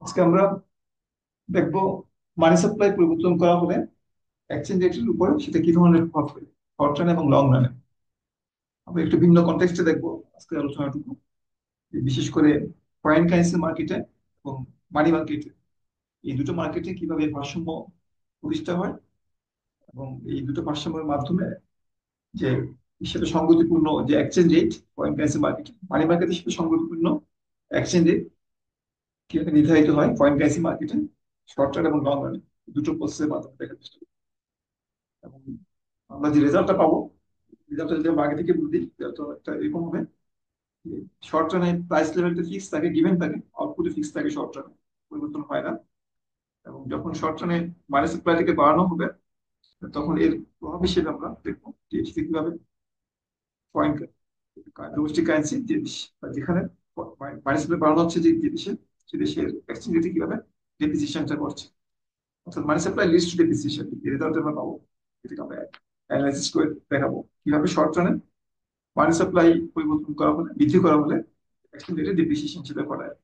আজকে আমরা দেখবো মানি সাপ্লাই পরিবর্তন করা হলে এক্সচেঞ্জ রেটের উপরে সেটা কি ধরনের প্রভাব ফেলে শর্ট রান এবং লং রানে। আমরা একটু ভিন্ন কনটেক্সটে দেখবো আজকে আলোচনাটুকু, যে বিশেষ করে ফরেন কারেন্সি মার্কেটে এবং মানি মার্কেটে, এই দুটো মার্কেটে কিভাবে ভারসাম্য প্রতিষ্ঠা হয় এবং এই দুটো ভারসাম্যের মাধ্যমে যে সাথে সঙ্গতিপূর্ণ যে এক্সচেঞ্জ রেট ফরেন কারেন্সি মার্কেটে, মানি মার্কেটের সাথে সঙ্গতিপূর্ণ এক্সচেঞ্জ রেট কিভাবে নির্ধারিত হয় ফরেন কারেন্সি মার্কেটে শর্ট রান এবং লং রানে, দুটো প্রসেসের মাধ্যমে দেখার চেষ্টা করি। এবং আমরা যে রেজাল্টটা পাবো, রেজাল্টটা যদি আমরা আগে থেকে বলে দিই, তো একটা এরকম হবে যে শর্ট রানে প্রাইস লেভেলটা ফিক্স থাকে, গিভেন থাকে, আউটপুটে ফিক্স থাকে, শর্ট রানে পরিবর্তন হয় না। এবং যখন শর্ট রানে মানি সাপ্লাইটাকে বাড়ানো হবে, তখন এর প্রভাব হিসেবে আমরা দেখবো যে এটি কিভাবে ফরেন ডোমেস্টিক কারেন্সি যে দেশ বা যেখানে মানি সাপ্লাই বাড়ানো হচ্ছে, যে যে দেশে, সে দেশের এক্সচেঞ্জ রেটে কিভাবে ডেপ্রিসিয়েশনটা করছে, অর্থাৎ মানি সাপ্লাই লিডস টু ডেপ্রিসিয়েশন। এই রেজাল্ট আমরা পাবো, এটাকে আমরা অ্যানালাইসিস করে দেখাবো কিভাবে শর্ট রানে মানি সাপ্লাই পরিবর্তন করা হলে, বৃদ্ধি করা হলে এক্সচেঞ্জ রেটে ডিপ্রিসিয়েশন সেটা করা হয়।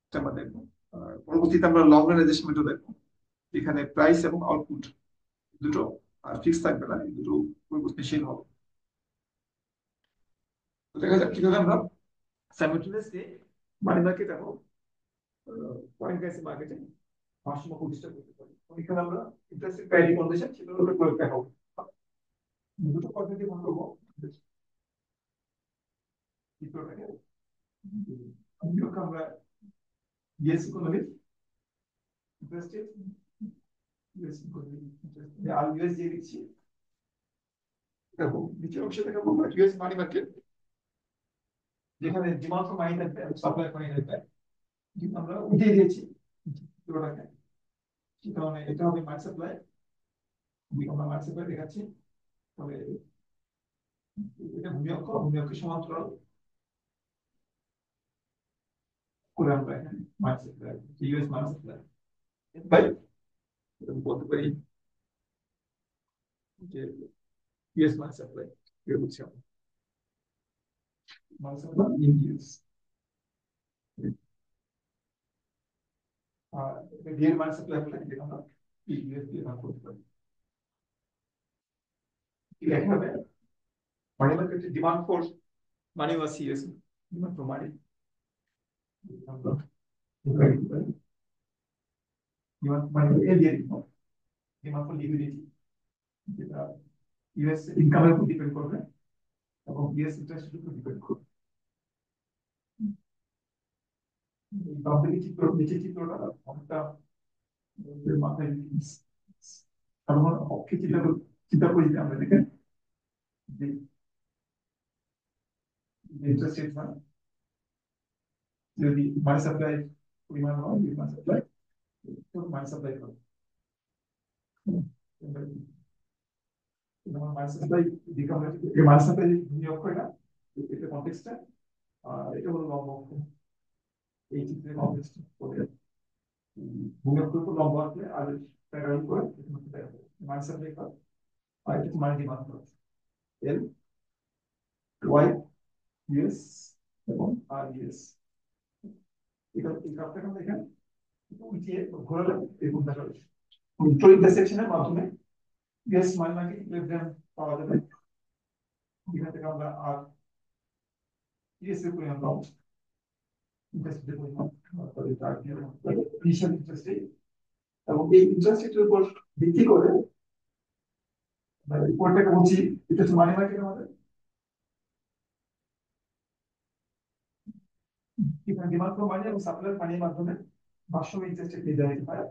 এটা আমরা দেখবো। আর পরবর্তীতে আমরা লং রান অ্যাডজাস্টমেন্টও দেখবো, এখানে প্রাইস এবং আউটপুট দুটো আর ফিক্স থাকবে না, এই দুটো পরিবর্তনশীল হবে। তো দেখা যাক কিভাবে আমরা সাইমultaneously মানি মার্কেট এবং ফরেন কারেন্সি মার্কেটে ভারসাম্য প্রতিষ্ঠা করতে পারি। তো এখানে আমরা ইন্টারেস্ট রেট প্যারিটি কন্ডিশন সেটার উপর প্রয়োগ দেখাবো। দুটো পদ্ধতি মনে করবো চিত্রটাকে। আমরা US economic interest rate, US economic interest আর ইউএস দিয়ে দিচ্ছি। দেখো নিচের অংশে দেখাবো ইউএস মানি মার্কেট, যেখানে ডিমান্ড ফর মানি থাকবে এবং সাপ্লাই ফর মানি থাকবে, কিন্তু আমরা উঠিয়ে দিয়েছি পুরোটাকে। সে কারণে এটা হবে মানি সাপ্লাই, আমরা মানি সাপ্লাই দেখাচ্ছি। তবে এটা ভূমি অক্ষ, ভূমি অক্ষের সমান্তরাল করে আমরা এখানে money supply, US money supply by বলতে পারি যে ইউএস মানি সাপ্লাই এটা বুঝছি আমরা মানি সাপ্লাই ইন ইউএস। আর রিয়েল মানি সাপ্লাই হলে এটা আমরা ইউএস দিয়ে ভাগ করতে পারি। ঠিক একইভাবে মানি মার্কেটের demand for money was CS, demand for মানি আমরা ডিমান্ড মানি এ দিয়ে দিব, ডিমান্ড ফর লিকুইডিটি যেটা ইউএস ইনকামের উপর ডিপেন্ড করবে এবং ইউএস ইন্টারেস্টের উপর ডিপেন্ড করবে। এই বামদিকে চিত্র, নিচের চিত্রটা অনেকটা মাথায় সাধারণ অক্ষে চিন্তা চিন্তা করি যে আমরা দেখেন যে ইন্টারেস্ট রেট হয়, যদি মানি সাপ্লাই পরিমাণ হয়, মানি সাপ্লাই তো মানি সাপ্লাই হবে। মানি সাপ্লাই দিকে আমরা এই মানি সাপ্লাই নিয়োগ করে না, এটা কনটেক্সটে। আর এটা হলো লম্ব অক্ষ, এই চিত্রের কনটেক্সটে করে ভূমি অক্ষের উপর লম্ব আঁকলে আর প্যারালাল করে মানি সাপ্লাই হয়, আর এটা মানি ডিমান্ড হয় এল ওয়াই ইউএস এবং আর ইউএস। এটা এই গ্রাফটাকে আমরা এখানে উঠিয়ে ঘোরালে এরকম দেখা যাবে। উল্টো ইন্টারসেকশনের মাধ্যমে ইউএস মানি মার্কেট ইকুইলিব্রিয়াম পাওয়া যাবে, এখান থেকে আমরা আর ইউএস এর পরিমাণ পাবো, ইন্টারেস্ট এর পরিমাণ, তাহলে তার ইনিশিয়াল ইন্টারেস্ট রেট। এবং এই ইন্টারেস্ট রেটের উপর ভিত্তি করে রিপোর্টটাকে বলছি এটা হচ্ছে মানি মার্কেট আমাদের, এখানে ডিমান্ড ফর মানি এবং সাপ্লাই মানির মাধ্যমে ভারসাম্য ইন্টারেস্ট রেট নির্ধারিত হয়।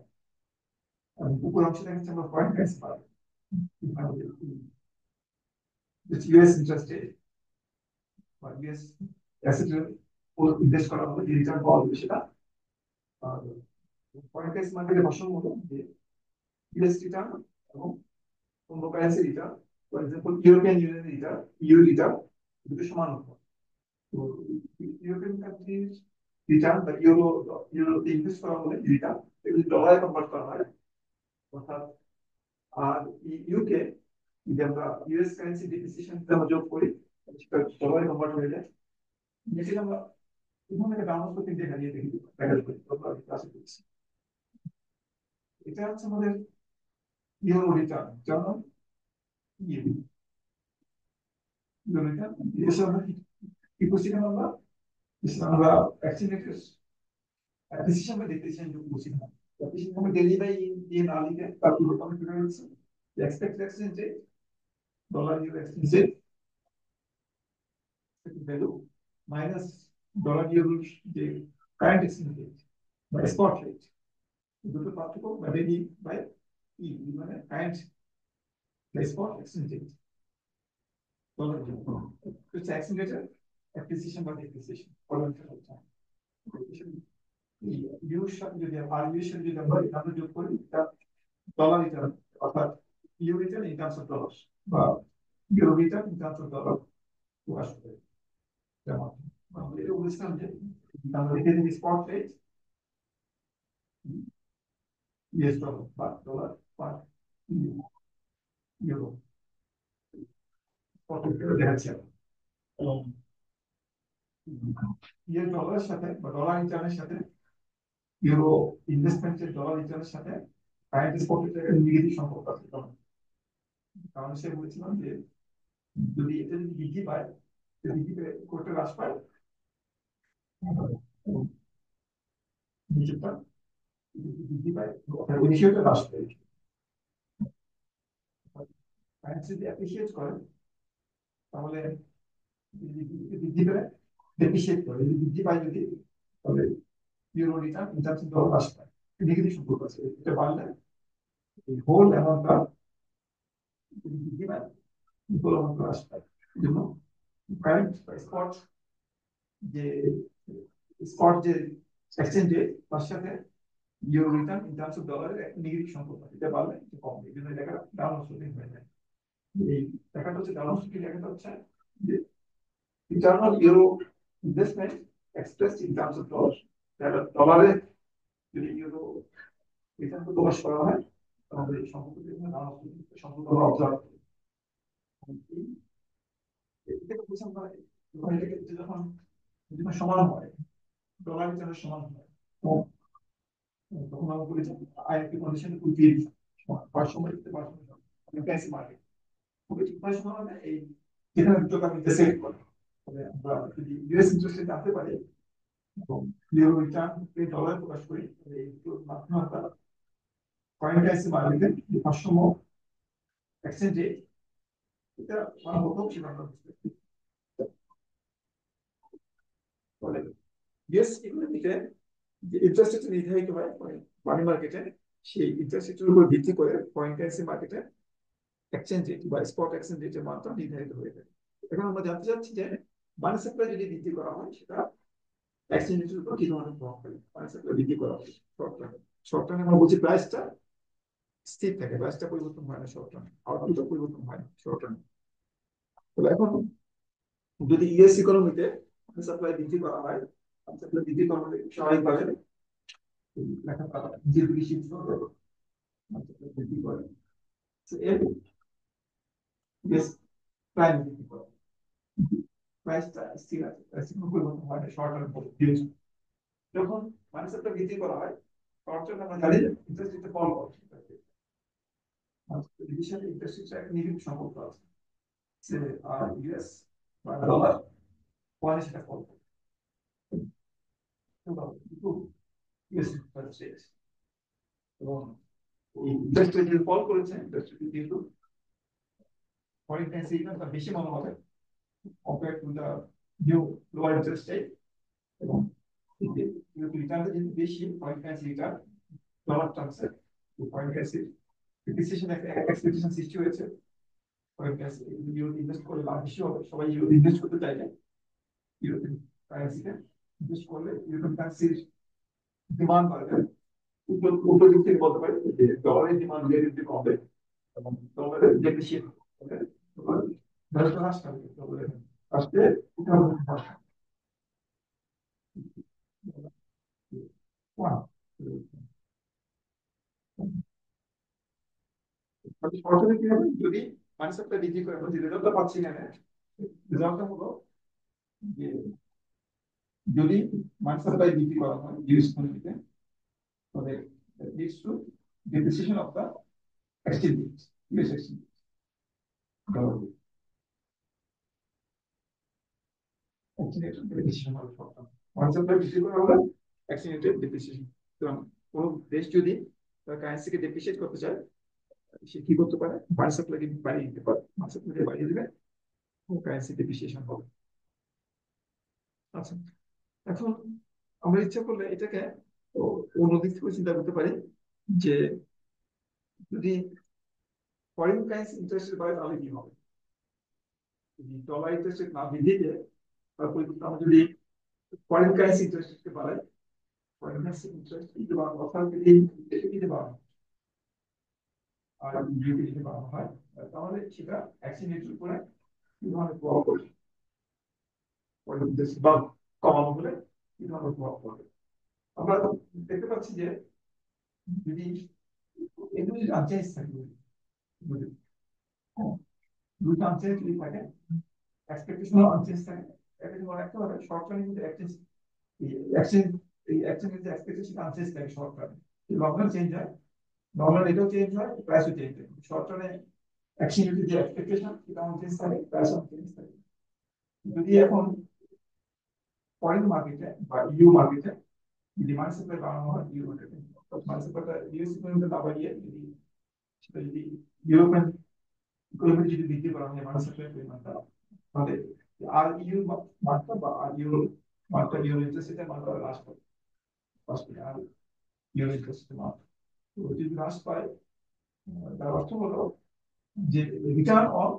উপর অংশে দেখাচ্ছি আমরা পয়েন্ট প্রাইস পাই, ইউএস ইন্টারেস্ট রেট বা ইউএস অ্যাসেটের ইনভেস্ট করা হবে, যে রিটার্ন পাওয়া যাবে সেটা। আর পয়েন্ট প্রাইস মার্কেটে ভারসাম্য হলো যে ইউএস রিটার্ন এবং অন্য currency return, for example European Union return, EU return, দুটো সমান হবে। তো ইউরোপিয়ান কান্ট্রির রিটার্ন বা ইউরোতে ইনভেস্ট করা হলে রিটার্ন এগুলি ডলারে কনভার্ট করা হয়, অর্থাৎ আর ইউকে যদি আমরা ইউএস কারেন্সি ডিপ্রিসিয়েশন আমরা যোগ করি সেটা ডলারে কনভার্ট হয়ে যায়। যেটা আমরা এখান থেকে ডাউনলোড করতে দেখা দিয়ে দেখি দেখা যাবে হচ্ছে আমাদের ইউরো রিটার্ন, যেমন ইউরো রিটার্ন এসে আমরা কি করছি কেন আমরা আমরা এক্সচেঞ্জ রেটের অ্যাপ্রিসিয়েশন বা ডিপ্রিসিয়েশন যোগ করছি না। অ্যাপ্রিসিয়েশন আমরা ডেলি বাই ইন না লিখে তার পুরো আমি ফিরে হচ্ছে expected exchange rate dollar euro exchange rate value minus dollar euro যে কারেন্ট এক্সচেঞ্জ রেট বা স্পট রেট, দুটো পার্থক্য বা ডেলি বাই ই মানে current spot exchange rate dollar euro, হচ্ছে এক্সচেঞ্জ রেটের অ্যাপ্রিসিয়েশন বা ডিপ্রিসিয়েশন ফলোইং ইউর সাথে যদি আর ইউর সাথে যদি আমরা যোগ করি ডলার রিটার্ন, অর্থাৎ euro return in terms of dollar বা euro return in terms of dollar প্রকাশ করে। যেমন আমরা এটা বলেছিলাম যে আমরা লিখে দিই স্পট রেট ইউএস ডলার বা ডলার বা ইউরো স্পট রেট দেখাচ্ছি এবং ইউএস ডলারের সাথে বা ডলার রিটার্নের সাথে ইউরো ইনভেস্টমেন্টের ডলার রিটার্নের সাথে কারেন্ট স্পট রেটের নেগেটিভ সম্পর্ক আছে। কারণ সে বলেছিলাম যে যদি এটা যদি বৃদ্ধি পায়, বৃদ্ধি করতে হ্রাস পায় নিচেরটা বৃদ্ধি পায় রেশিওটা হ্রাস পায়। কারেন্সি যদি অ্যাপ্রিসিয়েট করে তাহলে বৃদ্ধি পেলে ডেপ্রিসিয়েট করে, যদি বৃদ্ধি পায় যদি তাহলে euro return in terms of dollar হ্রাস পায়, নেগেটিভ সম্পর্ক আছে। এটা বাড়লে হোল অ্যামাউন্টটা যদি বৃদ্ধি পায় হোল অ্যামাউন্ট হ্রাস পায়। এই জন্য কারেন্ট স্পট যে এক্সচেঞ্জ রেট তার সাথে euro return in terms of ডলারের একটা নেগেটিভ সম্পর্ক, এটা বাড়লে একটু কম, এই জন্য লেখাটা ডাউন স্লোপিং হয়ে যায়। এই লেখাটা হচ্ছে ডাউন স্লোপিং, লেখাটা হচ্ছে যে internal euro investment expressed in terms of dollar, ডলারে যদি ইউরো রিটার্ন প্রকাশ করা হয় তাহলে এই সম্পর্কটি ডাউন স্লোপিং সম্পর্ক অবজার্ভ করি। এটাকে বুঝানো হয় যখন যখন সমান হয়, ডলার রিটার্নের সমান হয় তখন আমরা বলি যে আইএফপি কন্ডিশন উইথ ভারসাম্য দিতে ভারসাম্য ক্যাসি মার্কেট খুবই ঠিক ভারসাম্য মানে এই যেখানে দুটোকে আমি সেট করি, তবে আমরা যদি ইউএস ইন্টারেস্ট রেট আনতে পারি এবং ইউরো রিটার্ন ডলার প্রকাশ করি তাহলে এই দুটোর মাধ্যমে আমরা ফরেন কারেন্সি মার্কেটের যে ভারসাম্য এক্সচেঞ্জ রেট এটা মানে হতো সেটা আমরা বুঝতে পারি। ফলে ইউএস ইকোনমিতে যে ইন্টারেস্ট রেট নির্ধারিত হয় মানি মার্কেটে, সেই ইন্টারেস্ট রেটের উপর ভিত্তি করে ফরেন কারেন্সি মার্কেটে এক্সচেঞ্জ রেট বা স্পট এক্সচেঞ্জ রেটের মানটা নির্ধারিত হয়ে থাকে। এখন আমরা জানতে চাচ্ছি যে মানি সাপ্লাই যদি বৃদ্ধি করা হয় সেটা এক্সচেঞ্জ রেটের উপর কি ধরনের প্রভাব ফেলে। মানি সাপ্লাই বৃদ্ধি করা হয় শর্ট টার্মে আমরা বলছি প্রাইসটা স্থির থাকে, প্রাইসটা পরিবর্তন হয় না শর্ট টার্মে, আউটপুটও পরিবর্তন হয় না শর্ট টার্মে। তাহলে এখন যদি ইউএস ইকোনমিতে মানি সাপ্লাই বৃদ্ধি করা হয়, মানি সাপ্লাই বৃদ্ধি করা হলে স্বাভাবিকভাবে লেখা যে বেশি মানি সাপ্লাই বৃদ্ধি করে এর ইউএস প্রাইস বৃদ্ধি করে, প্রাইসটা স্থির আছে, প্রাইস কোনো পরিবর্তন হয় না শর্ট টার্ম ভিউজ। যখন মানি সাপ্লাই বৃদ্ধি করা হয় শর্ট টার্ম আমরা জানি ইন্টারেস্ট রেটে ফল করে, এর সাথে ইন্টারেস্ট রেটের একটা নেগেটিভ সম্পর্ক আছে, সে আর ইউএস বা ডলার পয়েন্ট সেটা ফল করে ইউএস ইন্টারেস্ট রেট এবং এই ইন্টারেস্ট রেট যে ফল করেছে ইন্টারেস্ট রেট কিন্তু ফরেন কারেন্সি রিটার্নটা বেশি মনে হবে compare to the new lower interest rate, এবং রিটার্নটা যেহেতু বেশি ফরেন কারেন্সি রিটার্ন ডলার টার্মসে ফরেন কারেন্সি ডিপ্রিসিয়েশন একটা এক্সপেকটেশন সৃষ্টি হয়েছে। ফরেন কারেন্সি ইউরো ইনভেস্ট করলে লাভ বেশি হবে, সবাই ইউরো ইনভেস্ট করতে চাইলে ইউরোপিয়ান কারেন্সিতে ইনভেস্ট করলে ইউরোপিয়ান কারেন্সির ডিমান্ড বাড়বে। উল্টো দিক থেকে বলতে পারি যে ডলারের ডিমান্ড রিলেটিভলি কমবে এবং ডলারের ডেপ্রিসিয়েট হবে, ভ্যালুটা হ্রাস পাবে, ডলারের আসতে এটা হবে ভাষা। সরাসরি কি হবে যদি মানি সাপ্লাই বৃদ্ধি করে, আমরা যে রেজাল্টটা পাচ্ছি এখানে রেজাল্টটা হলো যে যদি মানি সাপ্লাই বৃদ্ধি করা হয় ইউএস ইকোনমিতে তবে leads to depreciation of the exchange rate, US exchange rate. exchange rate depreciation হবে short term. Once আমরা বিক্রি করা হলে exchange rate depreciation. তো কোন দেশ যদি তার কারেন্সিকে ডেপ্রিসিয়েট করতে চায় সে কি করতে পারে, মানি সাপ্লাইকে বাড়িয়ে দিতে পারে, মানি সাপ্লাইকে বাড়িয়ে দিলে কারেন্সি ডেপ্রিসিয়েশন হবে। আচ্ছা, এখন আমরা ইচ্ছা করলে এটাকে অন্য দিক থেকে চিন্তা করতে পারি যে যদি ফরেন কারেন্সি ইন্টারেস্ট রেট বাড়ে তাহলে কি হবে। যদি ডলার ইন্টারেস্ট রেট না বৃদ্ধি পেয়ে তার পরিবর্তে আমরা যদি ফরেন কারেন্সি ইন্টারেস্ট রেটকে বাড়াই, ফরেন কারেন্সি ইন্টারেস্ট দিতে বাড়ানো অর্থাৎ যদি দিতে বাড়ানো আর ইউকে যদি বাড়ানো হয় তাহলে সেটা এক্সচেঞ্জ রেটের উপরে কি ধরনের প্রভাব পড়বে, ফরেন ইন্টারেস্ট বা কমানো হলে কি ধরনের প্রভাব পড়বে। আমরা দেখতে পাচ্ছি যে যদি এগুলো যদি আনচেঞ্জ থাকে, দুটো আনচেঞ্জ যদি থাকে, এক্সপেকটেশন আনচেঞ্জ থাকে, এটা মনে রাখতে হবে শর্ট টার্মে কিন্তু এক্সচেঞ্জ এক্সচেঞ্জের এক্সপেকটেশন আনচেঞ্জ থাকে শর্ট টার্মে, লং টার্মে চেঞ্জ হয়, নর্মাল এটাও চেঞ্জ হয়, প্রাইসও চেঞ্জ হয়। শর্ট টার্মে এক্সচেঞ্জের যে এক্সপেকটেশন সেটা আনচেঞ্জ থাকে, প্রাইসও চেঞ্জ থাকে। যদি এখন ফরেন মার্কেটে বা ইউ মার্কেটে ডিমান্ড সাপ্লাই বাড়ানো হয়, ইউ মার্কেটে ডিমান্ড সাপ্লাইটা ইউএস ইকোনমিতে না বাড়িয়ে যদি সেটা যদি ইউরোপিয়ান ইকোনমি যদি বৃদ্ধি করা হয় ডিমান্ড সাপ্লাই পরিমাণটা, তাহলে আর ইউ মাত্রা বা আর ইউরো মাত্রা ইউরো ইন্টারেস্ট রেটের মাত্রা হ্রাস পাবে, আর ইউরো ইন্টারেস্ট রেটের মাত্রা যদি হ্রাস পায় তার অর্থ হলো যে return on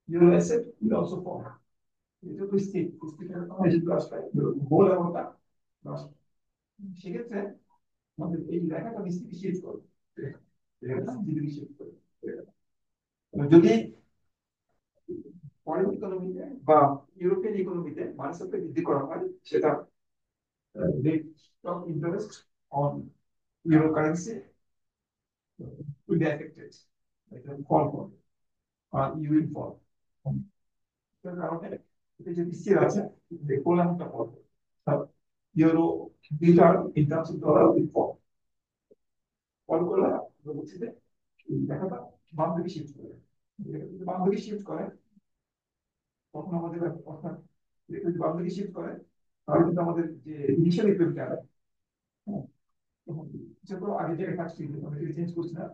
euro asset will also fall. এটা তো স্থির যদি হ্রাস পায় হোল অ্যামাউন্টটা হ্রাস পায়, সেক্ষেত্রে আমাদের এই লেখাটা নিশ্চিত শিফট করবে, যদি ফরেন ইকোনমিতে বা ইউরোপিয়ান ইকোনমিতে মানি সাপ্লাই বৃদ্ধি করা হয় সেটা rate of interest on euro currency will be affected, like fall করবে আর you will fall। তার কারণে এটা যে স্থির আছে দেখুন আমরা fall euro return in terms of dollar will fall করলে আমরা বলছি যে দেখাটা বাম দিকে শিফট করে, বাম দিকে শিফট করে তখন আমাদের অর্থাৎ যদি বাম দিকে শিফট করে তাহলে কিন্তু আমাদের যে ইনিশিয়াল ইকুইপমেন্ট আছে যেহেতু আগে যে কাজ ছিল আমরা চেঞ্জ করছি না,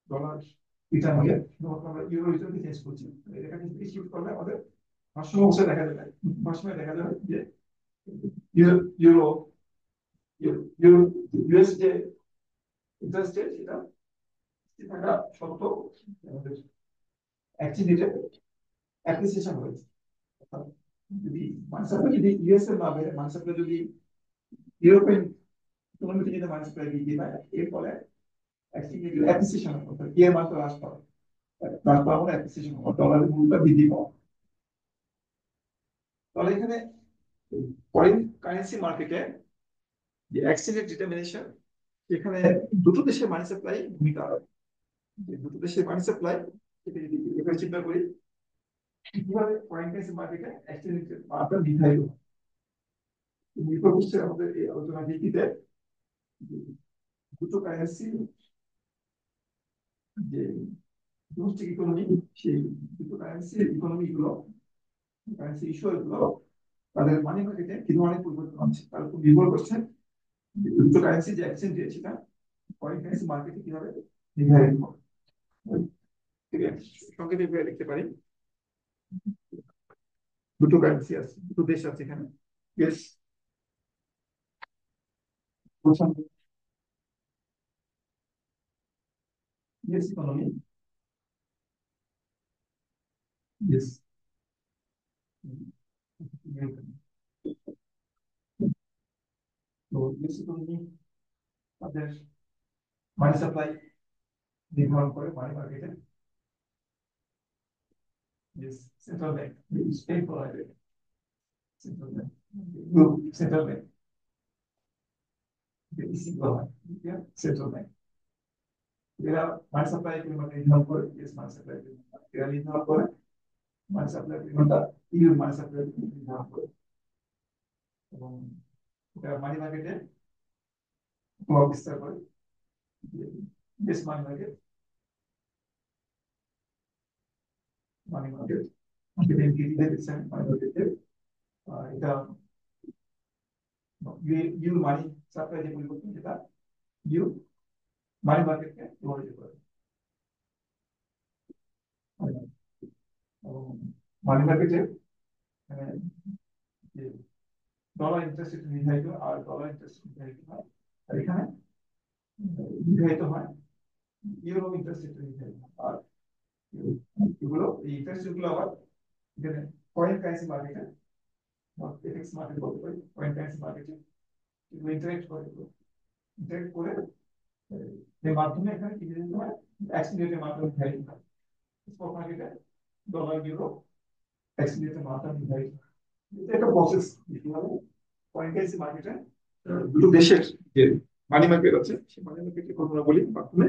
ডলার রিটার্ন হলে শুধুমাত্র আমরা ইউরো রিটার্নকে চেঞ্জ করছি, এটা কিন্তু শিফট করলে আমাদের ভারসাম্য অবস্থায় দেখা যাবে, ভারসাম্যে দেখা যাবে যে ইউরো ইউরো ইউএস যে ইন্টারেস্ট রেট সেটা থাকা সত্ত্বেও আমাদের এক্সচেঞ্জ রেটে অ্যাপ্রিসিয়েশন হয়েছে। যদি মানি সাপ্লাই যদি ইউএস এর না বেড়ে মানি সাপ্লাই যদি ইউরোপিয়ান ইকোনমিতে যদি মানি সাপ্লাই বৃদ্ধি পায় এর ফলে এক্সচেঞ্জ রেট অ্যাপ্রিসিয়েশন হবে, এর মাত্রা হ্রাস পাবে, হ্রাস পাওয়া মানে অ্যাপ্রিসিয়েশন হবে, ডলারের মূল্য বৃদ্ধি পাওয়া। তাহলে এখানে ফরেন কারেন্সি মার্কেটে যে এক্সচেঞ্জ রেট ডিটারমিনেশন এখানে দুটো দেশের মানি সাপ্লাই ভূমিকা হয়, যে দুটো দেশের মানি সাপ্লাই সেটা যদি এভাবে চিন্তা করি কিভাবে ফরেন কারেন্সি মার্কেটে এক্সচেঞ্জ রেটের মাত্রা নির্ধারিত হয়, নির্ভর করছে আমাদের এই আলোচনার ভিত্তিতে দুটো কারেন্সি যে ডোমেস্টিক ইকোনমি সেই দুটো কারেন্সির ইকোনমি গুলো কারেন্সি ইস্যুয়ার গুলো তাদের মানি মার্কেটে কি ধরনের পরিবর্তন হচ্ছে তার উপর নির্ভর করছে দুটো কারেন্সি যে এক্সচেঞ্জ রেট সেটা ফরেন কারেন্সি মার্কেটে কিভাবে নির্ধারিত হবে। সংক্ষেপে লিখতে পারি দুটো কারেন্সি আছে, দুটো দেশ আছে এখানে, ইয়েস ইয়েস ইকোনমি, ইয়েস তো ইয়েস ইকোনমি তাদের মানি সাপ্লাই নির্ধারণ করে মানি মার্কেটে, yes central bank state provided central bank central bank EC বলা হয় সেন্ট্রাল ব্যাংক, এরা মানি সাপ্লাই পরিমাণ নির্ধারণ করে, ইয়েস মানি সাপ্লাই এরা নির্ধারণ করে, মানি সাপ্লাই পরিমাণটা ইউর মানি সাপ্লাই নির্ধারণ করে এবং এটা মানি মার্কেটে প্রভাব বিস্তার করে। This money market, market increase resistance money market. এটা ইউ মানি সাপ্লাই যে পরিবর্তন যেটা ইউ মানি মার্কেটকে প্রভাবিত করে। মানি মার্কেটে ডলার ইন্টারেস্ট রেট নির্ধারিত আর ডলার ইন্টারেস্ট নির্ধারিত হয়, আর এখানে নির্ধারিত হয় ইউরো ইন্টারেস্ট রেট নির্ধারিত হয়। আর এগুলো এই ইন্টারেস্ট গুলো আবার এখানে ফরেন কারেন্সি মার্কেটে এফএক্স মার্কেট বলতে পারি, ফরেন কারেন্সি মার্কেটে এগুলো ইন্টারেক্ট করে এর মাধ্যমে এখানে কি নির্ধারিত হয়, এক্সচেঞ্জ রেটের মাধ্যমে নির্ধারিত হয়। স্পট মার্কেটে ডলার ইউরো এক্সচেঞ্জ রেটের মাধ্যমে নির্ধারিত হয়। এটা একটা প্রসেস। কিভাবে ফরেন কারেন্সি মার্কেটে দুটো দেশের যে মানি মার্কেট আছে সেই মানি মার্কেটের কথা বলি মাধ্যমে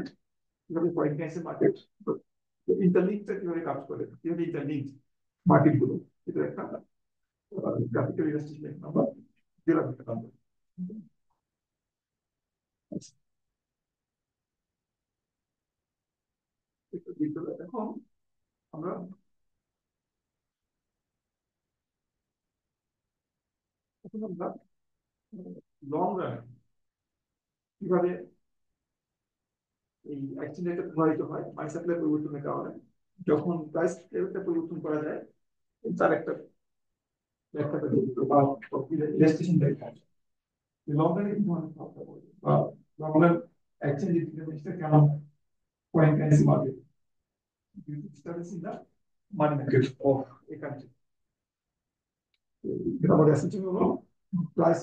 কিভাবে ফরেন কারেন্সি মার্কেট ইন্টারলিঙ্কটা কিভাবে কাজ করে, কিভাবে ইন্টারলিঙ্ক মার্কেট গুলো, এটা একটা গ্রাফিক্যাল ইলাস্ট্রেশন আমরা দিলাম একটা নাম্বার। এখন আমরা লং রান কিভাবে এই এক্সচেঞ্জ রেটটা প্রভাবিত হয় মানি সাপ্লাই পরিবর্তনের কারণে, যখন প্রাইস লেভেলটা পরিবর্তন করা যায় তার একটা ইলাস্ট্রেশন দেখা যায়। লং রানে কি ধরনের প্রভাব পড়বে বা লং রান এক্সচেঞ্জ রেটটা কেমন foreign currency market status in the money market of a country. এটা আমাদের অ্যাসেম্পশন হলো প্লাস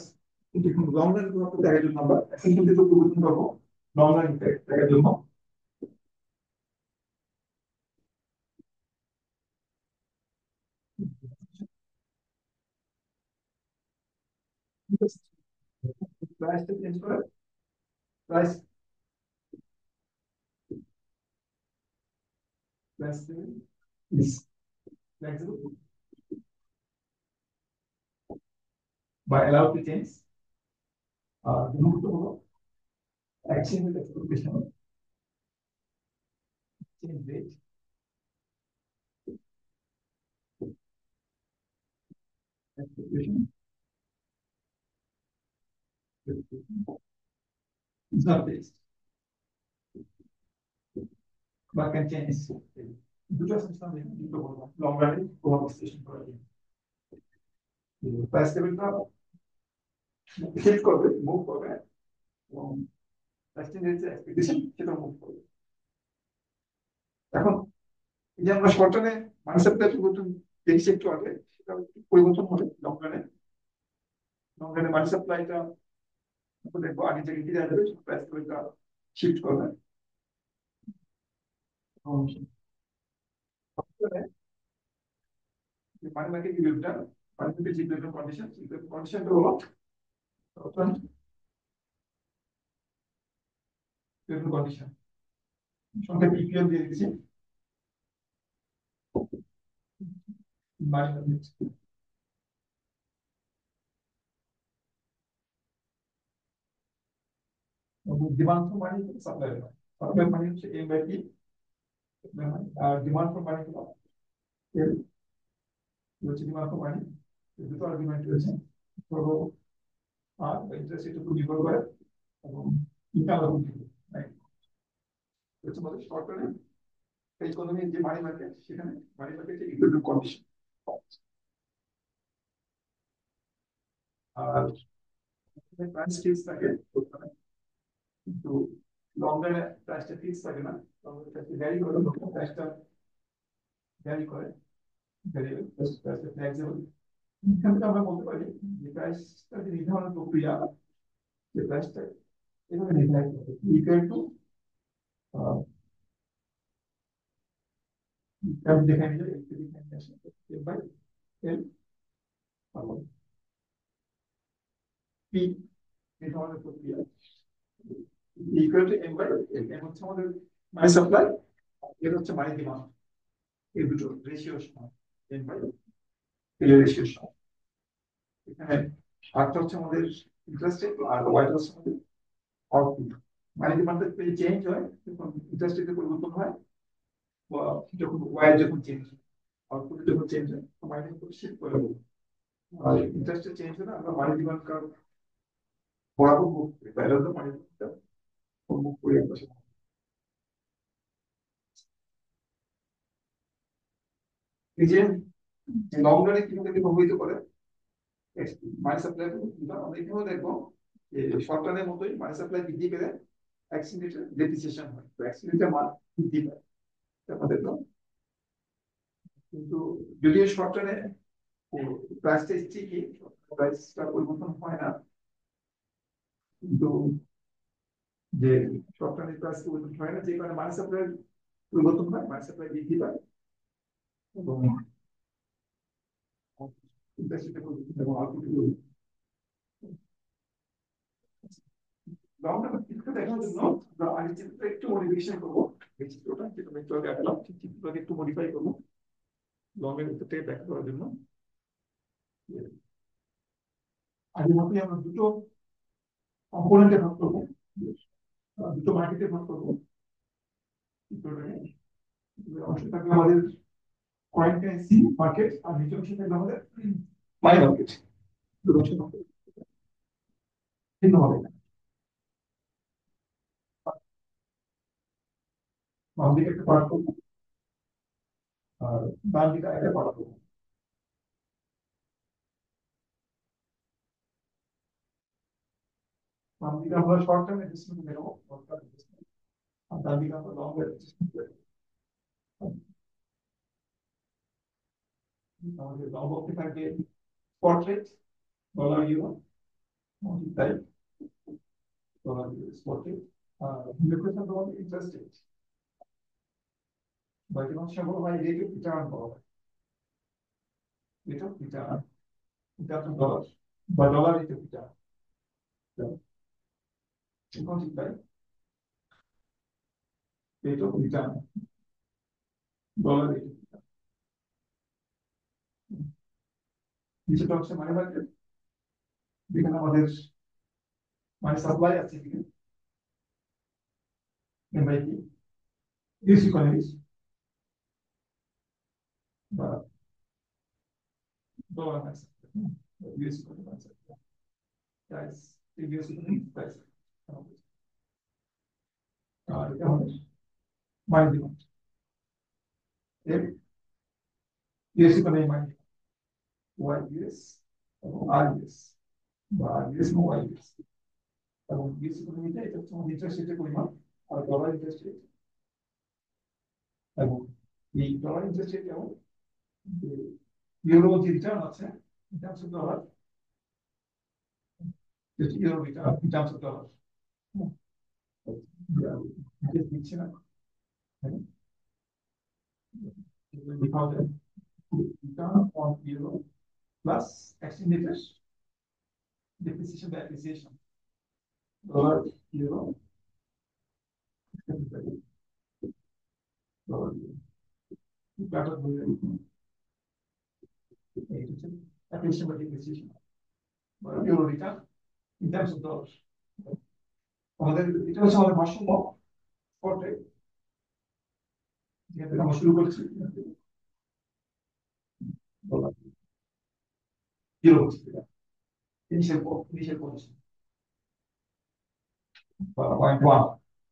দেখুন লং রান প্রভাব দেখার জন্য আমরা অ্যাসেম্পশন থেকে পরিবর্তন করবো লং রান দেখার জন্য। প্রাইসটা চেঞ্জ করে price plus is flexible by allowed to change বিভক্ত হলো exchange rate expectation change rate expectation is not fixed but can change দুটো সিস্টেম দুটো বলবো লং রানে প্রভাব বিশ্লেষণ করার জন্য। প্রাইস লেভেলটা শিফট করবে, মুভ করবে এবং এক্সচেঞ্জ রেট যে এক্সপেকটেশন সেটা মুভ করবে। এখন এই যে আমরা শর্ট রানে মানি সাপ্লাই পরিবর্তন দেখছি একটু আগে, সেটা পরিবর্তন হবে লং রানে। লং রানে মানি সাপ্লাইটা দেখবো আগে থেকে ফিরে আসবে, প্রাইস লেভেলটা শিফট করবে। মানি মার্কেট বিহেভিয়ারটা মানি মার্কেট যে কন্ডিশনটা হলো কন্ডিশন সংক্ষেপে ইপিএল দিয়ে দিচ্ছি। Money market demand for money supply হয়, সাপ্লাই মানি হচ্ছে এম বাই পি আর ডিমান্ড ফর মানি হলো এল হচ্ছে ডিমান্ড ফর মানি। দুটো আর্গুমেন্ট রয়েছে, ধরো আর ইন্টারেস্ট রেট উপর নির্ভর করে এবং ইনকাম হচ্ছে আমাদের শর্ট টার্মে ইকোনমির যে মানি মার্কেট সেখানে মানি মার্কেটে ইকুইলিব্রিয়াম কন্ডিশন। আর প্রাইস ফিক্স থাকে কিন্তু লং রানে প্রাইসটা ফিক্স থাকে না, লং রানে প্রাইসটা ভ্যারি করে, প্রাইসটা ভ্যারি করে ভ্যারিয়েবল প্রাইসটা ফ্লেক্সিবল। এখান থেকে আমরা বলতে পারি যে প্রাইসটা যে নির্ধারণ প্রক্রিয়া, যে প্রাইসটা এভাবে নির্ধারিত হবে ইকুয়াল টু দেখাই নিলে একটু দেখাই নিয়ে আসে এল বাই এল পি নির্ধারণের প্রক্রিয়া equal to M by L. M হচ্ছে আমাদের মানি সাপ্লাই, এর হচ্ছে মানি ডিমান্ড, এই দুটো রেশিও সমান, এম বাই এল এর রেশিও সমান। এখানে আরটা হচ্ছে আমাদের ইন্টারেস্ট রেট আর ওয়াইটা হচ্ছে আমাদের আউটপুট মানি ডিমান্ড যদি চেঞ্জ হয় তখন ইন্টারেস্ট রেটে পরিবর্তন হয়, বা যখন ওয়াই যখন চেঞ্জ হয়, আউটপুট যখন চেঞ্জ হয় মানি ইনপুট শিফট করে দেবো। আর ইন্টারেস্ট চেঞ্জ হলে আমরা মানি ডিমান্ড কার্ভ বরাবর মুভ করি, তাহলে তো মানি মুভ করি আমরা। এই যে লং রানে কিভাবে প্রভাবিত করে মানি সাপ্লাই, আমরা এখানেও দেখবো যে শর্ট রানের মতোই মানি সাপ্লাই বৃদ্ধি পেলে অ্যাক্সিলারেটর ডেপ্রিসিয়েশন হয়, তো অ্যাক্সিলারেটর মান বৃদ্ধি পায় আমাদের তো। কিন্তু যদিও শর্ট রানে প্রাইসটা ঠিকই, প্রাইসটা পরিবর্তন হয় না, কিন্তু যে শর্ট রানের প্রাইস পরিবর্তন হয় না যে কারণে মানি সাপ্লাই পরিবর্তন হয়, মানি সাপ্লাই বৃদ্ধি পায় এবং ইন্ডাস্ট্রিতে পরিবর্তন এবং আউটপুট দেখার জন্য আমরা আগে চিত্রটা একটু মডিফিকেশন করবো। এই চিত্রটা যেটা একটু আগে আঁকলাম সেই চিত্রটাকে একটু মডিফাই করবো লং এর ভিতরটাকে ব্যাখ্যা করার জন্য। আগের মতোই আমরা দুটো কম্পোনেন্টে ভাগ করবো, দুটো মার্কেটে ভাগ করবো চিত্রটাকে। অংশ থাকবে আমাদের কয়েন কারেন্সি মার্কেট, আর দ্বিতীয় অংশ থাকবে আমাদের মানি মার্কেট। দুটো অংশ ভিন্ন হবে না। বাম দিকে একটা পার্ট করবো আর ডান দিকে একটা পার্ট করবো। বাম দিকে আমরা শর্ট টার্ম অ্যাডজাস্টমেন্ট নেবো, আর ডান দিকে আমরা লং অ্যাডজাস্টমেন্ট নেবো। আমাদের লং বলতে থাকবে স্পট রেট ডলার ইউরো তাই ডলার ইউরো স্পট রেট, আর লিকুইড আমাদের ইন্টারেস্ট রেট বা যেমন সেগুলো হয় রেট অফ রিটার্ন বলা হয়, রেট অফ রিটার্ন এটা তো ডলার বা ডলার রেট অফ রিটার্ন ঠিক তাই, rate of return dollar rate of return. নিচেটা হচ্ছে মানি মার্কেট, যেখানে আমাদের মানি সাপ্লাই আছে এখানে এমআইপি ইউএস ইকোনমিক্স বা dollar money supply, US economics price, US economics price. আর এটা আমাদের মানি ডিমান্ড, এর US economy money Y US এবং আর ইউএস বা ইউএস এবং ওয়াই ইউএস, এবং ইউএস ইকোনমিতে এটা হচ্ছে আমাদের ইন্টারেস্ট রেটের পরিমাণ আর ডলার ইন্টারেস্ট রেট। এবং এই ডলার ইন্টারেস্ট রেট এবং ইউরো যে রিটার্ন আছে in terms of dollar, just euro return in terms of dollar. দিচ্ছে না without a return on euro plus exchange rate depreciation by appreciation, dollar euro dollar appreciation by depreciation euro return in terms of dollars. আমাদের এটা হচ্ছে আমাদের ভারসাম্য spot rate, যেখান থেকে আমরা শুরু করছি ডলার ইউরো ইনিশিয়াল পজিশন বা 0.1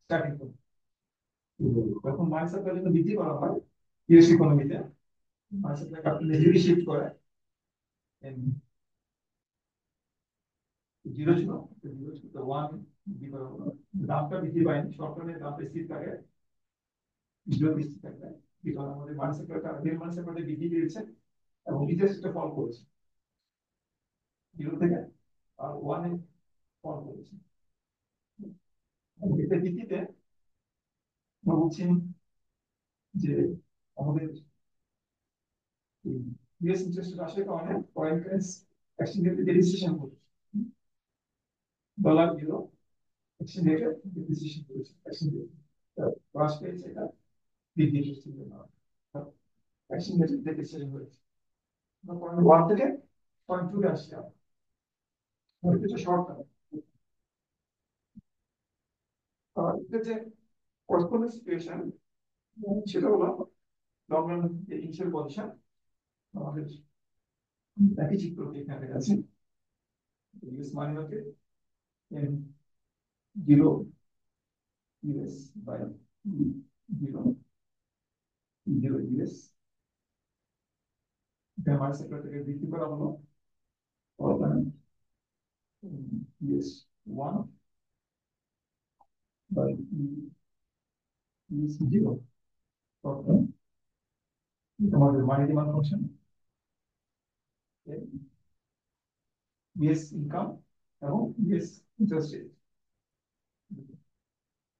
স্টার্টিং পয়েন্ট। যখন মানি সাপ্লাই জন্য বৃদ্ধি করা হয় ইউএস ইকোনমিতে, money supply capital negative shift করে জিরো ছিল, জিরো ছিল ওয়ান বৃদ্ধি করা হলো, দামটা বৃদ্ধি পায়নি, শর্ট টার্মের দামটা স্থির থাকে, জিরো স্থির থাকে, কারণ আমাদের মানি সাপ্লাইটা রিয়েল মানি সাপ্লাইটা বৃদ্ধি পেয়েছে এবং ইন্টারেস্টটা ফল করেছে জিরো থেকে আর ওয়ানে ফল করেছে। এটার ভিত্তিতে আমরা বলছি যে আমাদের ইউএস ইন্টারেস্ট আসার কারণে foreign currency exchange rate depreciation করছে, ডলার ইউরো এক্সচেঞ্জ রেটে ডেপ্রিসিয়েশন করেছে, এক্সচেঞ্জ রেট হ্রাস পেয়েছে, এটা বৃদ্ধি হচ্ছে, এক্সচেঞ্জ রেট ডেপ্রিসিয়েশন হয়েছে 0.1 থেকে 0.2 এ আসছে। এটা শর্ট টার্ম, এটা যে করেসপন্ডেন্স সিচুয়েশন সেটা হলো লং রান ইনিশিয়াল পজিশন আমাদের একই চিত্র এখানে আছে US money market N 0 US by 0 0 US এখানে মার্কেট সেক্টর থেকে বৃদ্ধি করা হলো ইউএস 1 বাই ইউএস 0 আমাদের money demand function US income এবং ইউএস ইন্টারেস্ট রেট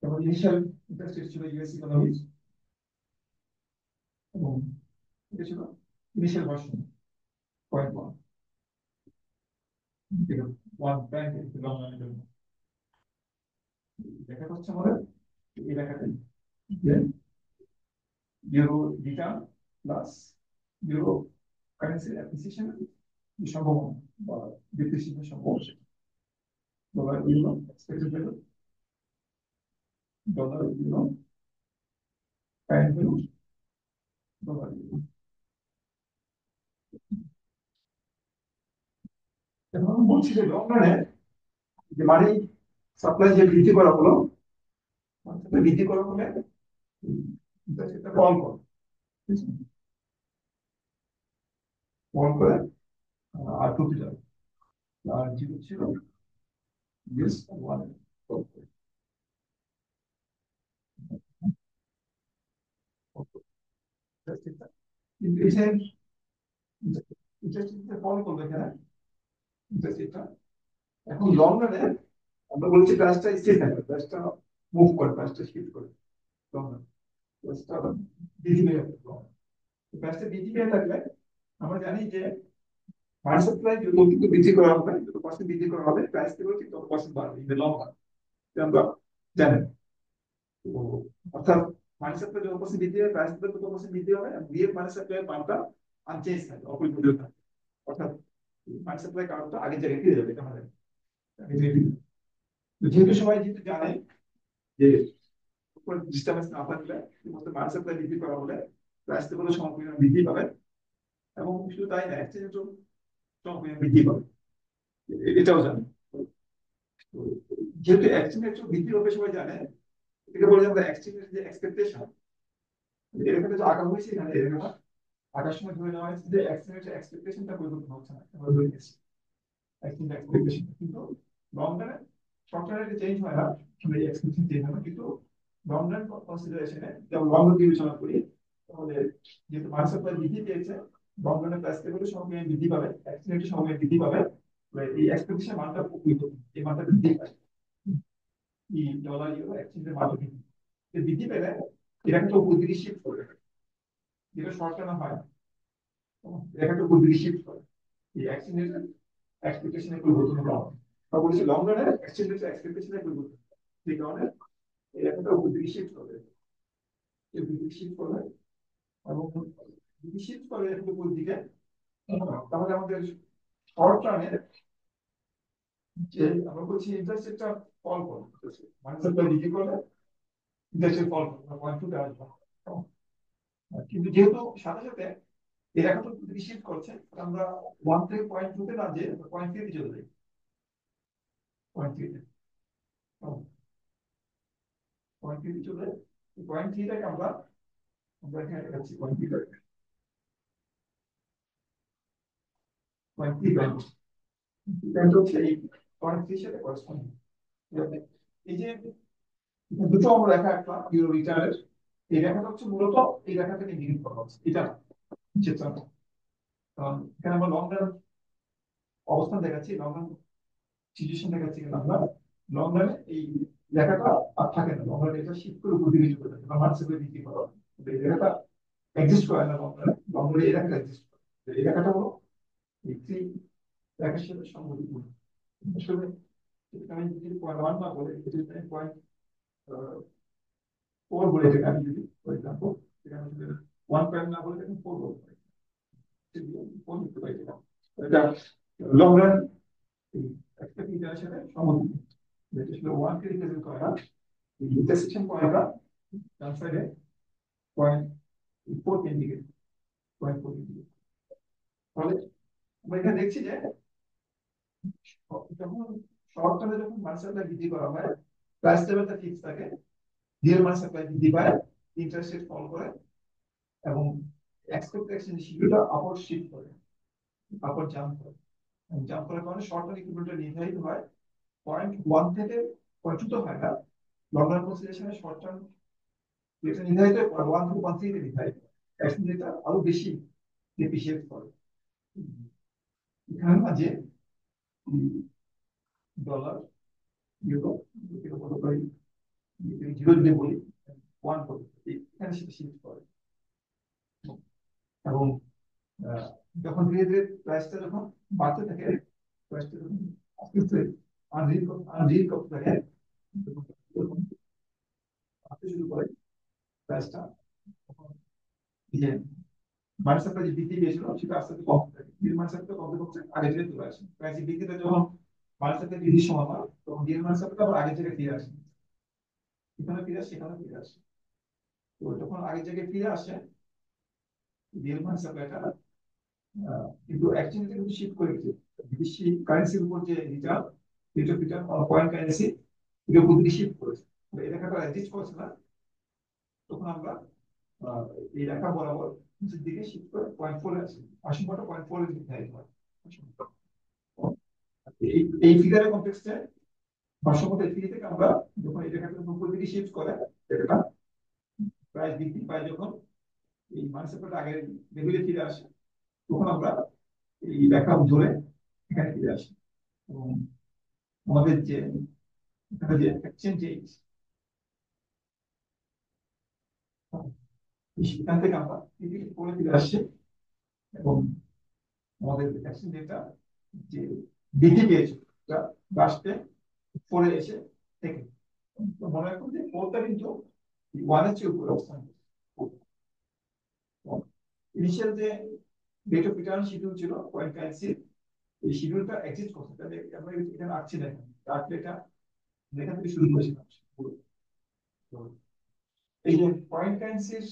এবং ইনিশিয়াল ইন্টারেস্ট রেট ছিল ইউএস ইকোনমি এবং এটা ছিল initial version 0.1 one bank long রানের জন্য দেখা হচ্ছে আমাদের এই লেখাটাই যে euro return plus euro currency appreciation সম্ভাবনা বা ডিপ্রিসিয়েশনের সম্ভাবনা dollar euro expected value dollar euro current value dollar euro এখন বলছি যে লং রানে যে মানি সাপ্লাই যে বৃদ্ধি করা হলো বৃদ্ধি করা হলে সেটা কল করে কল করে আর টুতে যাবে আর জিরো ছিল ইউএস 1 কিন্তু এই যে ইন্টারেস্ট কল করবে এখানে ইন্টারেস্টটা এখন লং রানে আমরা বলছি প্রাইসটা স্থির থাকে প্রাইসটা মুভ করে প্রাইসটা শিফট করে লং রান প্রাইসটা বৃদ্ধি পেয়ে যাবে প্রাইসটা বৃদ্ধি পেয়ে থাকলে আমরা জানি যে মানি সাপ্লাই যত কিন্তু বৃদ্ধি করা হবে যত পার্সেন্ট বৃদ্ধি করা হবে প্রাইস থেকেও ঠিক তত পার্সেন্ট বাড়বে ইন দ্য লং রান আমরা জানেন তো অর্থাৎ মানি সাপ্লাই যত পার্সেন্ট বৃদ্ধি হবে প্রাইস থেকে তত পার্সেন্ট বৃদ্ধি হবে এবং বিএফ মানি সাপ্লাই মানটা আনচেঞ্জ থাকবে অপরিবর্তিত থাকবে অর্থাৎ মানি সাপ্লাই কারণটা আগের জায়গায় ফিরে যাবে এটা আমাদের যেহেতু সবাই যেহেতু জানে যে ডিস্টার্বেন্স না থাকলে মানি সাপ্লাই বৃদ্ধি করা হলে প্রাইস থেকে সমপরিমাণ বৃদ্ধি পাবে এবং শুধু তাই না এক্সচেঞ্জ সমপরিমাণ বৃদ্ধি পাবে এটাও জানে যেহেতু এক্সচেঞ্জ বৃদ্ধি হবে সবাই জানে এটাকে বলে আমরা এক্সচেঞ্জের যে এক্সপেকটেশন এখানে যে আঁকা হয়েছে এখানে এখানে আঁকার সময় ধরে নেওয়া হয়েছে যে এক্সচেঞ্জের এক্সপেকটেশনটা পরিবর্তন হচ্ছে না আমরা ধরে নিয়েছি এক্সচেঞ্জ এক্সপেকটেশন কিন্তু লং রানে শর্ট রানে চেঞ্জ হয় না আমরা এক্সপেকটেশন চেঞ্জ হয় না কিন্তু লং রান কনসিডারেশনে যেমন লং রান বিবেচনা করি তাহলে যেহেতু মানি সাপ্লাই বৃদ্ধি পেয়েছে লং রানে প্রাইস লেভেলের সঙ্গে বৃদ্ধি পাবে এক্সচেঞ্জের সঙ্গে বৃদ্ধি পাবে এই এক্সপেকটেশন মানটা এই মানটা বৃদ্ধি পায় এই ডলার ইউরো এক্সচেঞ্জের মানটা বৃদ্ধি পেলে এটা কিন্তু উপর দিকে শিফট করে যেটা শর্ট টার্মে হয় এটা কিন্তু উপর দিকে শিফট করে এই এক্সচেঞ্জের এক্সপেকটেশনের পরিবর্তন করা হয় বা বলেছি লং রানে এক্সচেঞ্জের এক্সপেকটেশনের পরিবর্তন সেই কারণে এটা কিন্তু উপর দিকে শিফট হবে এই দিকে শিফট করে এবং যদি শিফট করে একটু উপর দিকে তাহলে আমাদের শর্ট টার্মে যে আমরা বলছি ইন্টারেস্ট রেটটা ফল করবে মানে সাপ্লাই বৃদ্ধি করলে ইন্টারেস্ট রেট ফল করবে 0.2 আসবে কিন্তু যেহেতু সাথে সাথে এর এখন যদি শিফট করছে আমরা 1 থেকে 0.2 তে না যে 0.3 তে চলে যাই 0.3 তে 0.3 তে চলে 0.3 টাকে আমরা আমরা এখানে দেখাচ্ছি 0.3 টাকে 0.3 ব্যাংক ব্যাংক হচ্ছে এই 0.3 সাথে করেসপন্ডিং এই যে দুটো আমরা রেখা একটা ইউরো রিটার্নের এই রেখাটা হচ্ছে মূলত এই রেখা থেকে ইঙ্গিত করা হচ্ছে এটা চিত্র কারণ এখানে আমরা লং রান অবস্থান দেখাচ্ছি লং রান সিচুয়েশন দেখাচ্ছি কিন্তু আমরা লং রানে এই রেখাটা আর থাকে না লং রানে এটা শিফট করে উপর দিকে চলে যাবে বা মার্কেটে বিক্রি করা হয় এই রেখাটা এক্সিস্ট করে না লং রানে এই রেখাটা এক্সিস্ট করে এই রেখাটা হলো এই থ্রি রেখার সাথে সংগতিপূর্ণ আসলে আমি যদি 0.1 না বলে যদি আমি 0.4 বলে এটাকে আমি যদি ফর এক্সাম্পল এখানে যদি 1 না বলে এটাকে 4 বলতে পারি 4 লিখতে পারি এটা লং রান expected সাথে সম্বন্ধিত যেটা ছিল 1 কে রিপ্রেজেন্ট করে না ইন্টারসেকশন পয়েন্টটা ডান সাইডে 0.4 ইন্ডিকেট, 0.4 ইন্ডিকেট। তাহলে আমরা এখানে দেখছি যে যখন শর্ট টার্মে যখন মানি সাপ্লাই বৃদ্ধি করা হয়, প্রাইস লেভেলটা ফিক্স থাকে, রিয়েল মানি সাপ্লাই বৃদ্ধি পায়, ইন্টারেস্ট রেট ফল করে, এবং এক্সপেক্টেশন শিডিউলটা আপওয়ার্ড শিফট করে, আপওয়ার্ড জাম্প করে। জাম্প করার কারণে শর্ট টার্ম ইকুইভ্যালেন্টটা নির্ধারিত হয় 0.1 থেকে 0.2 হয় না, লং রান কনসিডারেশনে শর্ট টার্ম এটা নির্ধারিত 1 থেকে 1.3 তে নির্ধারিত, এখন যেটা আরো বেশি ডেপ্রিসিয়েট করে। এখানে মাঝে ডলার, ইউরো, এটা কত করে, জিরো যদি বলি 1 করে, এখানে সেটা শিফট করে। এবং যখন ধীরে ধীরে প্রাইসটা যখন বাড়তে থাকে, প্রাইসটা যখন আস্তে আস্তে আনরিল করতে থাকে, যখন বাড়তে শুরু করে প্রাইসটা, তখন এই যে মানি সাপ্লাই যে বৃদ্ধি পেয়েছিল সেটা আস্তে আস্তে কমতে থাকে, মানি সাপ্লাই কমতে কমতে আগে থেকে চলে আসে। প্রাইস বৃদ্ধিতে যখন মানি সাপ্লাই বৃদ্ধির সময় হয়, তখন মানি সাপ্লাই আবার আগে থেকে ফিরে আসে, এখানে ফিরে আসে, সেখানে ফিরে আসে। তো যখন আগের জায়গায় ফিরে আসে রিয়েল মানি সাপ্লাইটা, কিন্তু এক্সচেঞ্জ কিন্তু শিফট করে গেছে বিদেশি কারেন্সির উপর যে return, rate of return on foreign currency, এটা উপর দিকে শিফট করেছে। এই রেখাটা অ্যাডজাস্ট করছে না, তখন আমরা এই রেখা বরাবর নিচের দিকে শিফট করে 0.4 এ আসি, আশঙ্কাটা 0.4 এর দিকে ধাবিত হয়। এই ফিগারের কনটেক্সটে ভারসাম্যতা এর থেকে আমরা যখন এই রেখাটা উপর দিকে শিফট করে, এটা প্রাইস বৃদ্ধি পায়, যখন এই মানি সাপ্লাইটা আগের লেভেলে ফিরে আসে, তখন আমরা এই রেখা ধরে এখানে ফিরে আসি। এবং আমাদের যে এখানে যে এক্সচেঞ্জ রেট, সেখান থেকে আমরা পরে ফিরে আসছি, এবং আমাদের এক্সচেঞ্জ রেটটা যে বৃদ্ধি পেয়েছে লাস্টে পরে এসে থেকে, মনে রাখুন যে ফোরটা কিন্তু ওয়ানের চেয়ে উপরে অবস্থান করছে। ইনিশিয়াল যে রেট অফ রিটার্ন শিডিউল ছিল পয়েন্ট কারেন্সি, এই শিডিউলটা এক্সিস্ট করছে, তাহলে আমরা এখানে আঁকছি, দেখেন আঁকলে এটা এখান থেকে শুরু করেছিলাম। তো এই যে পয়েন্ট কারেন্সির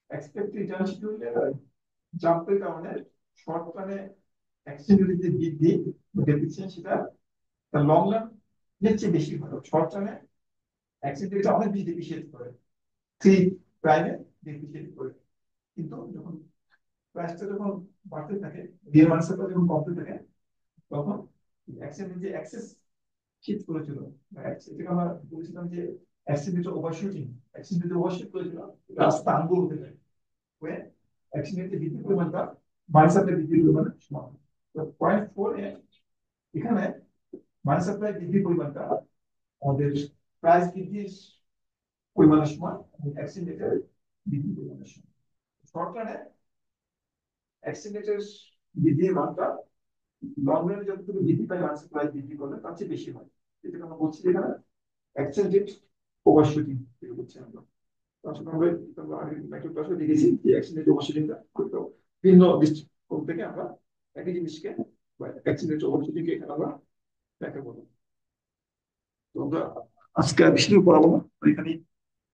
এক্সপেক্টেড রিটার্ন শিডিউলে জাম্পের কারণে শর্ট রানে এক্সচেঞ্জ রেটের যে বৃদ্ধি ডেপ্রিসিয়েশন, সেটা তার লং রান এর চেয়ে বেশি হয়। শর্ট রানে এক্সচেঞ্জ রেটটা অনেক বেশি ডেপ্রিসিয়েট করে, 3 প্রাইমে ডেপ্রিসিয়েট করে, কিন্তু যখন প্রাইসটা যখন বাড়তে থাকে, রিয়েল মানি সাপ্লাই যখন কমতে থাকে, তখন এক্সচেঞ্জ যে অ্যাক্সেস শিফট করেছিল, এটাকে আমরা বলেছিলাম যে exchange rate overshooting, exchange rate overshoot করেছিল, রাস্তা আঙ্গুল হতে থাকে, হয়ে এক্সচেঞ্জ রেটের বৃদ্ধির পরিমাণটা মানি সাপ্লাই বৃদ্ধির পরিমাণের সমান। 0.4 এ এখানে মানি সাপ্লাই বৃদ্ধির পরিমাণটা আমাদের প্রাইস বৃদ্ধির পরিমাণের সমান, এক্সচেঞ্জ রেটের বৃদ্ধির পরিমাণের সমান। শর্ট রানে এক্সচেঞ্জ রেটের বৃদ্ধির মানটা লং রানে যতটুকু বৃদ্ধি পায় মানি সাপ্লাই বৃদ্ধি করলে তার চেয়ে বেশি হয়। এটাকে আমরা বলছি এখানে এক্সচেঞ্জ রেট ওভারশুটিং, এটা বলছি আমরা। আসলে আমরা আগে একটা ক্লাসে দেখেছি যে এক্সচেঞ্জ রেট ওভারশুটিংটা করতে হবে, ভিন্ন দৃষ্টিকোণ থেকে আমরা একই জিনিসকে এক্সচেঞ্জ রেট ওভারশুটিংকে এখানে আমরা ব্যাখ্যা করবো। তো আমরা আজকে আর বেশি পড়াবো না, এখানে